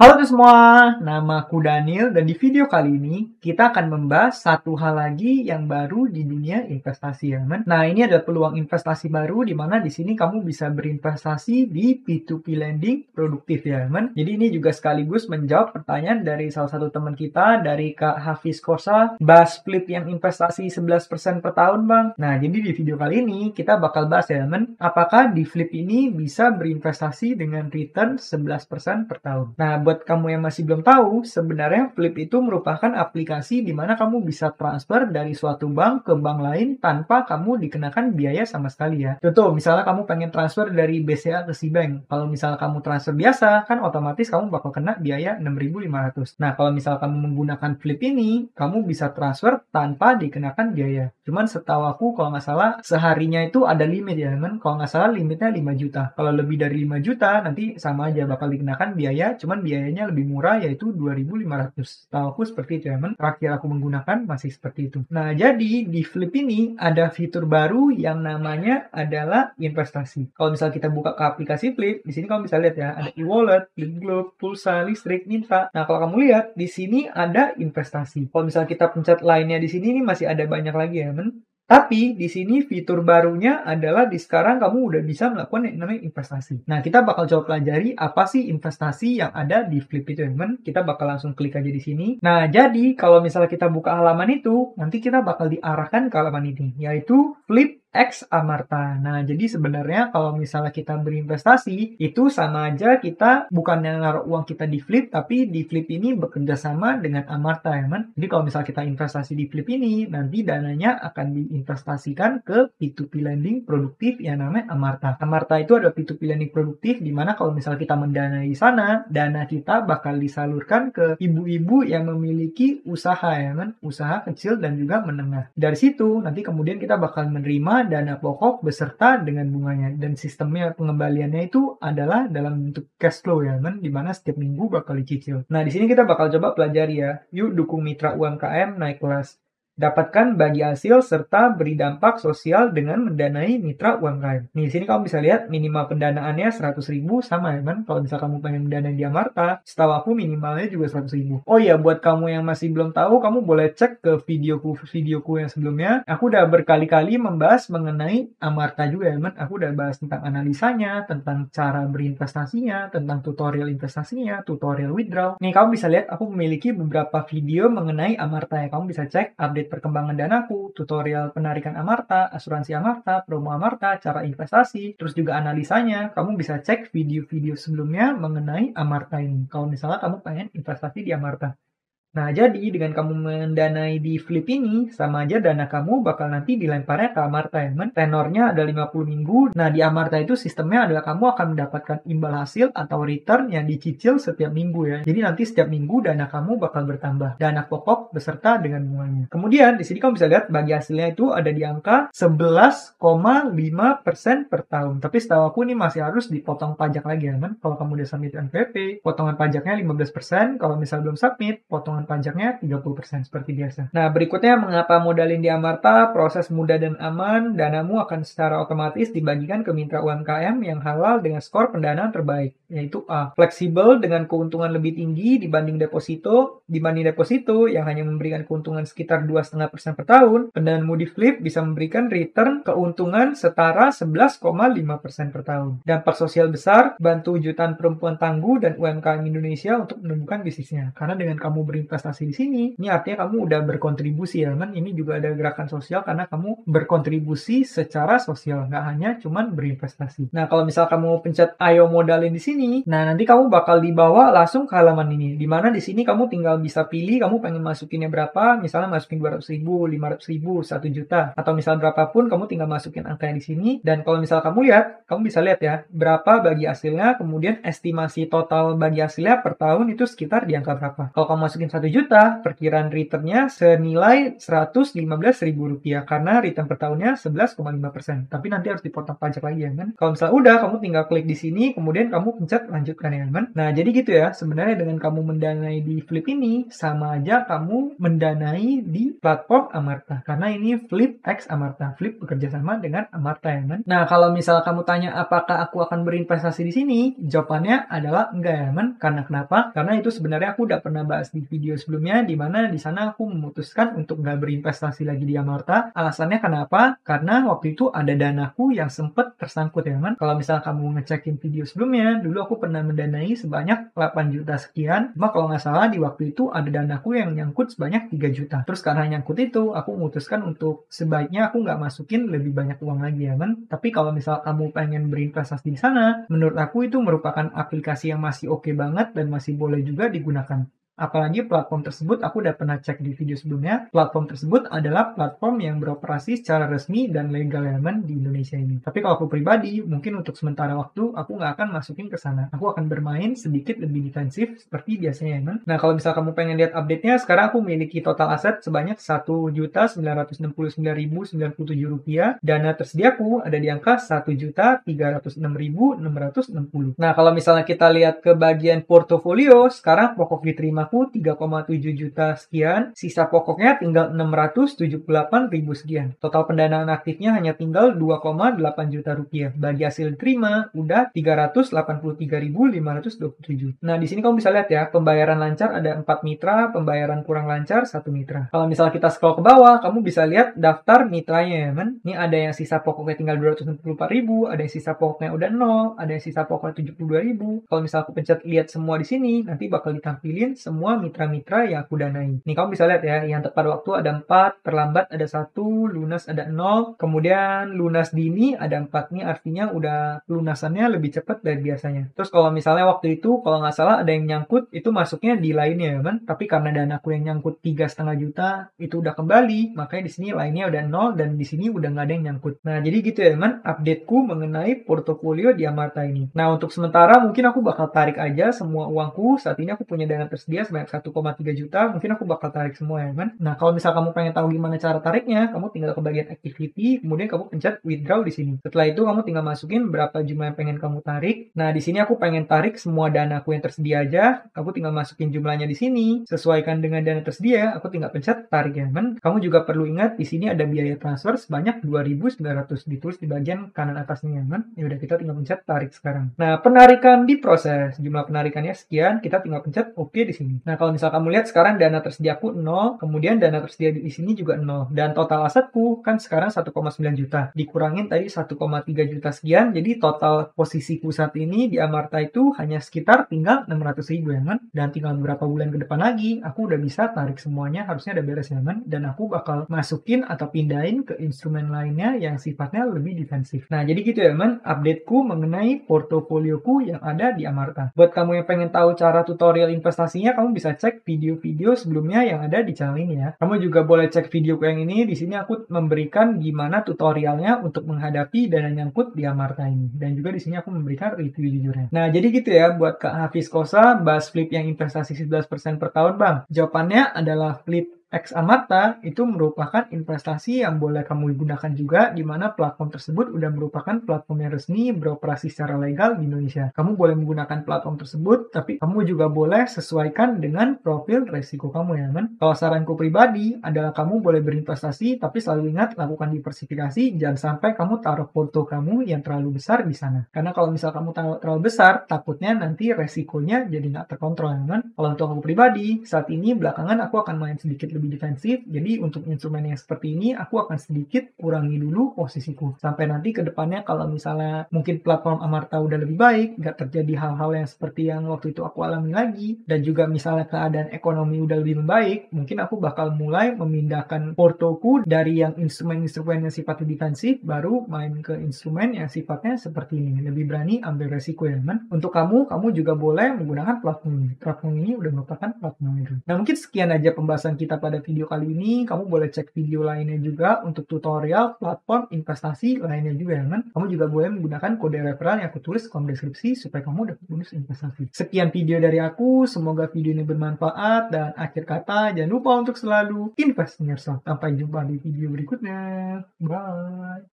Halo tuh semua, nama aku Daniel dan di video kali ini kita akan membahas satu hal lagi yang baru di dunia investasi ya teman. Nah ini adalah peluang investasi baru di mana di sini kamu bisa berinvestasi di P2P lending produktif ya teman. Jadi ini juga sekaligus menjawab pertanyaan dari salah satu teman kita dari Kak Hafiz Korsa, bahas flip yang investasi 11% per tahun bang. Nah jadi di video kali ini kita bakal bahas ya teman, apakah di flip ini bisa berinvestasi dengan return 11% per tahun. Nah buat kamu yang masih belum tahu, sebenarnya Flip itu merupakan aplikasi di mana kamu bisa transfer dari suatu bank ke bank lain tanpa kamu dikenakan biaya sama sekali ya. Contoh, misalnya kamu pengen transfer dari BCA ke Cbank. Kalau misalnya kamu transfer biasa, kan otomatis kamu bakal kena biaya 6.500. Nah, kalau misalnya kamu menggunakan Flip ini, kamu bisa transfer tanpa dikenakan biaya. Cuman setahu aku, kalau nggak salah, seharinya itu ada limit ya, teman. Kalau nggak salah, limitnya 5 juta. Kalau lebih dari 5 juta, nanti sama aja bakal dikenakan biaya, cuman biayanya lebih murah yaitu 2.500. Tahu aku seperti itu ya, teman. Terakhir aku menggunakan masih seperti itu. Nah, jadi di Flip ini ada fitur baru yang namanya adalah investasi. Kalau misalnya kita buka ke aplikasi Flip, di sini kamu bisa lihat ya, ada e-wallet, Flipglobe, pulsa, listrik, minta. Nah, kalau kamu lihat di sini ada investasi. Kalau misalnya kita pencet lainnya di sini ini masih ada banyak lagi ya, teman. Tapi di sini fitur barunya adalah di sekarang kamu udah bisa melakukan yang namanya investasi. Nah, kita bakal coba pelajari apa sih investasi yang ada di Flip itu, teman. Kita bakal langsung klik aja di sini. Nah, jadi kalau misalnya kita buka halaman itu, nanti kita bakal diarahkan ke halaman ini, yaitu Flip X Amarta. Nah, jadi sebenarnya kalau misalnya kita berinvestasi, itu sama aja kita bukan yang naruh uang kita di Flip, tapi di Flip ini bekerja sama dengan Amarta ya, teman. Jadi kalau misalnya kita investasi di Flip ini, nanti dananya akan diinvestasikan ke P2P lending produktif yang namanya Amarta. Amarta itu adalah P2P lending produktif di mana kalau misalnya kita mendanai di sana, dana kita bakal disalurkan ke ibu-ibu yang memiliki usaha ya, teman. Usaha kecil dan juga menengah. Dari situ nanti kemudian kita bakal menerima dana pokok beserta dengan bunganya, dan sistemnya pengembaliannya itu adalah dalam bentuk cash flow ya teman, dimana setiap minggu bakal dicicil. Nah di sini kita bakal coba pelajari ya, yuk dukung mitra UMKM naik kelas. Dapatkan bagi hasil serta beri dampak sosial dengan mendanai mitra UMKM. Nih, di sini kamu bisa lihat minimal pendanaannya 100.000 sama ya kan? Kalau misalnya kamu pengen mendanai di Amarta, setahu aku minimalnya juga 100.000. Oh iya, buat kamu yang masih belum tahu, kamu boleh cek ke videoku yang sebelumnya. Aku udah berkali-kali membahas mengenai Amarta juga ya kan? Aku udah bahas tentang analisanya, tentang cara berinvestasinya, tentang tutorial investasinya, tutorial withdraw. Nih, kamu bisa lihat aku memiliki beberapa video mengenai Amarta ya. Kamu bisa cek update perkembangan danaku, tutorial penarikan Amarta, asuransi Amarta, promo Amarta, cara investasi, terus juga analisanya. Kamu bisa cek video-video sebelumnya mengenai Amarta ini. Kalau misalnya kamu pengen investasi di Amarta. Nah, jadi dengan kamu mendanai di Flip ini, sama aja dana kamu bakal nanti dilemparnya ke Amarta ya, teman. Tenornya ada 50 minggu. Nah, di Amarta itu sistemnya adalah kamu akan mendapatkan imbal hasil atau return yang dicicil setiap minggu ya. Jadi nanti setiap minggu dana kamu bakal bertambah. Dana pokok beserta dengan bunganya. Kemudian, di sini kamu bisa lihat bagi hasilnya itu ada di angka 11,5% per tahun. Tapi setahu aku ini masih harus dipotong pajak lagi ya, teman. Kalau kamu udah submit NPWP, potongan pajaknya 15%. Kalau misalnya belum submit, potongan pajaknya 30% seperti biasa. Nah, berikutnya mengapa modalin di Amarta? Proses mudah dan aman. Danamu akan secara otomatis dibagikan ke mitra UMKM yang halal dengan skor pendanaan terbaik, yaitu A. Fleksibel dengan keuntungan lebih tinggi dibanding deposito. Dibanding deposito yang hanya memberikan keuntungan sekitar 2,5% per tahun, pendanaanmu di Flip bisa memberikan return keuntungan setara 11,5% per tahun. Dampak sosial besar, bantu jutaan perempuan tangguh dan UMKM Indonesia untuk menumbuhkan bisnisnya. Karena dengan kamu berinvestasi di sini, ini artinya kamu udah berkontribusi ya, teman. Ini juga ada gerakan sosial karena kamu berkontribusi secara sosial, nggak hanya cuman berinvestasi. Nah, kalau misal kamu pencet ayo modalin di sini, nah nanti kamu bakal dibawa langsung ke halaman ini, dimana di sini kamu tinggal bisa pilih kamu pengen masukinnya berapa, misalnya masukin 200.000, 500.000, 1 juta, atau misal berapapun kamu tinggal masukin angkanya di sini, dan kalau misal kamu lihat, kamu bisa lihat ya, berapa bagi hasilnya, kemudian estimasi total bagi hasilnya per tahun itu sekitar di angka berapa. Kalau kamu masukin 1 1 juta, perkiraan returnnya senilai Rp115.000 karena return per tahunnya 11,5%. Tapi nanti harus dipotong pajak lagi ya kan. Kalau misalnya udah, kamu tinggal klik di sini, kemudian kamu pencet lanjutkan ya kan. Nah, jadi gitu ya. Sebenarnya dengan kamu mendanai di Flip ini, sama aja kamu mendanai di platform Amarta. Karena ini Flip X Amarta. Flip bekerja sama dengan Amarta ya kan. Nah, kalau misalnya kamu tanya apakah aku akan berinvestasi di sini, jawabannya adalah enggak ya kan. Karena kenapa? Karena itu sebenarnya aku udah pernah bahas di video sebelumnya, di mana di sana aku memutuskan untuk nggak berinvestasi lagi di Amarta. Alasannya kenapa? Karena waktu itu ada danaku yang sempat tersangkut ya kan. Kalau misalnya kamu ngecekin video sebelumnya, dulu aku pernah mendanai sebanyak 8 juta sekian. Cuma kalau nggak salah di waktu itu ada danaku yang nyangkut sebanyak 3 juta. Terus karena nyangkut itu, aku memutuskan untuk sebaiknya aku nggak masukin lebih banyak uang lagi ya kan. Tapi kalau misalnya kamu pengen berinvestasi di sana, menurut aku itu merupakan aplikasi yang masih oke banget dan masih boleh juga digunakan. Apalagi platform tersebut, aku udah pernah cek di video sebelumnya, platform tersebut adalah platform yang beroperasi secara resmi dan legal ya kan di Indonesia ini. Tapi kalau aku pribadi, mungkin untuk sementara waktu, aku nggak akan masukin ke sana. Aku akan bermain sedikit lebih defensif seperti biasanya ya kan. Nah, kalau misal kamu pengen lihat update-nya, sekarang aku memiliki total aset sebanyak Rp1.969.097. Dana tersediaku ada di angka Rp1.306.660. Nah, kalau misalnya kita lihat ke bagian portofolio, sekarang pokok diterima 3,7 juta sekian, sisa pokoknya tinggal 678.000 sekian. Total pendanaan aktifnya hanya tinggal 2,8 juta rupiah. Bagi hasil diterima udah 383.527. Nah, di sini kamu bisa lihat ya, pembayaran lancar ada 4 mitra, pembayaran kurang lancar 1 mitra. Kalau misalnya kita scroll ke bawah, kamu bisa lihat daftar mitranya ya kan. Ini ada yang sisa pokoknya tinggal 264.000, ada yang sisa pokoknya udah 0, ada yang sisa pokoknya 72.000. Kalau misalnya aku pencet lihat semua di sini, nanti bakal ditampilin semua mitra-mitra yang aku danai. Nih kamu bisa lihat ya, yang tepat waktu ada 4, terlambat ada 1, lunas ada 0, kemudian lunas dini ada 4. Nih artinya udah lunasannya lebih cepat dari biasanya. Terus kalau misalnya waktu itu, kalau nggak salah ada yang nyangkut, itu masuknya di lainnya ya kan. Tapi karena danaku yang nyangkut 3,5 juta, itu udah kembali, makanya di sini lainnya udah 0 dan di sini udah nggak ada yang nyangkut. Nah, jadi gitu ya kan, updateku mengenai portofolio di Amarta ini. Nah, untuk sementara mungkin aku bakal tarik aja semua uangku. Saat ini aku punya dana tersedia sebanyak 1,3 juta, mungkin aku bakal tarik semua ya kan. Nah, kalau misal kamu pengen tahu gimana cara tariknya, kamu tinggal ke bagian activity, kemudian kamu pencet withdraw di sini. Setelah itu kamu tinggal masukin berapa jumlah yang pengen kamu tarik. Nah, di sini aku pengen tarik semua danaku yang tersedia aja. Aku tinggal masukin jumlahnya di sini, sesuaikan dengan dana tersedia, aku tinggal pencet tarik ya kan. Kamu juga perlu ingat di sini ada biaya transfer sebanyak 2.900 ditulis di bagian kanan atasnya kan. Ya udah, kita tinggal pencet tarik sekarang. Nah, penarikan diproses. Jumlah penarikannya sekian, kita tinggal pencet OK di sini. Nah, kalau misal kamu lihat sekarang dana tersediaku 0, kemudian dana tersedia di sini juga 0. Dan total asetku kan sekarang 1,9 juta. Dikurangin tadi 1,3 juta sekian, jadi total posisiku saat ini di Amarta itu hanya sekitar tinggal 600.000 ya kan. Dan tinggal beberapa bulan ke depan lagi, aku udah bisa tarik semuanya, harusnya udah beres ya kan. Dan aku bakal masukin atau pindahin ke instrumen lainnya yang sifatnya lebih defensif. Nah, jadi gitu ya kan, updateku mengenai portofolioku yang ada di Amarta. Buat kamu yang pengen tahu cara tutorial investasinya, kamu bisa cek video-video sebelumnya yang ada di channel ini ya. Kamu juga boleh cek videoku yang ini. Di sini aku memberikan gimana tutorialnya untuk menghadapi dana nyangkut di Amarta ini. Dan juga di sini aku memberikan review jujurnya. Nah, jadi gitu ya buat Kak Hafiz Kosa, bahas Flip yang investasi 11% per tahun, Bang. Jawabannya adalah Flip X Amarta itu merupakan investasi yang boleh kamu gunakan juga, di mana platform tersebut udah merupakan platform yang resmi beroperasi secara legal di Indonesia. Kamu boleh menggunakan platform tersebut, tapi kamu juga boleh sesuaikan dengan profil resiko kamu ya kan. Kalau saranku pribadi adalah kamu boleh berinvestasi, tapi selalu ingat lakukan diversifikasi, jangan sampai kamu taruh porto kamu yang terlalu besar di sana. Karena kalau misal kamu taruh terlalu besar, takutnya nanti resikonya jadi nggak terkontrol ya kan. Kalau untuk aku pribadi, saat ini belakangan aku akan main sedikit lebih defensif, jadi untuk instrumen yang seperti ini aku akan sedikit kurangi dulu posisiku sampai nanti ke depannya kalau misalnya mungkin platform Amarta udah lebih baik, nggak terjadi hal-hal yang seperti yang waktu itu aku alami lagi, dan juga misalnya keadaan ekonomi udah lebih membaik, mungkin aku bakal mulai memindahkan portoku dari yang instrumen-instrumen yang sifatnya defensif baru main ke instrumen yang sifatnya seperti ini, lebih berani ambil resiko ya kan. Untuk kamu juga boleh menggunakan platform ini. Platform ini udah merupakan platform itu. Nah, mungkin sekian aja pembahasan kita pada pada video kali ini, kamu boleh cek video lainnya juga untuk tutorial platform investasi lainnya juga ya kan. Kamu juga boleh menggunakan kode referral yang aku tulis di kolom deskripsi supaya kamu dapat bonus investasi. Sekian video dari aku, semoga video ini bermanfaat dan akhir kata jangan lupa untuk selalu invest in yourself. Sampai jumpa di video berikutnya. Bye.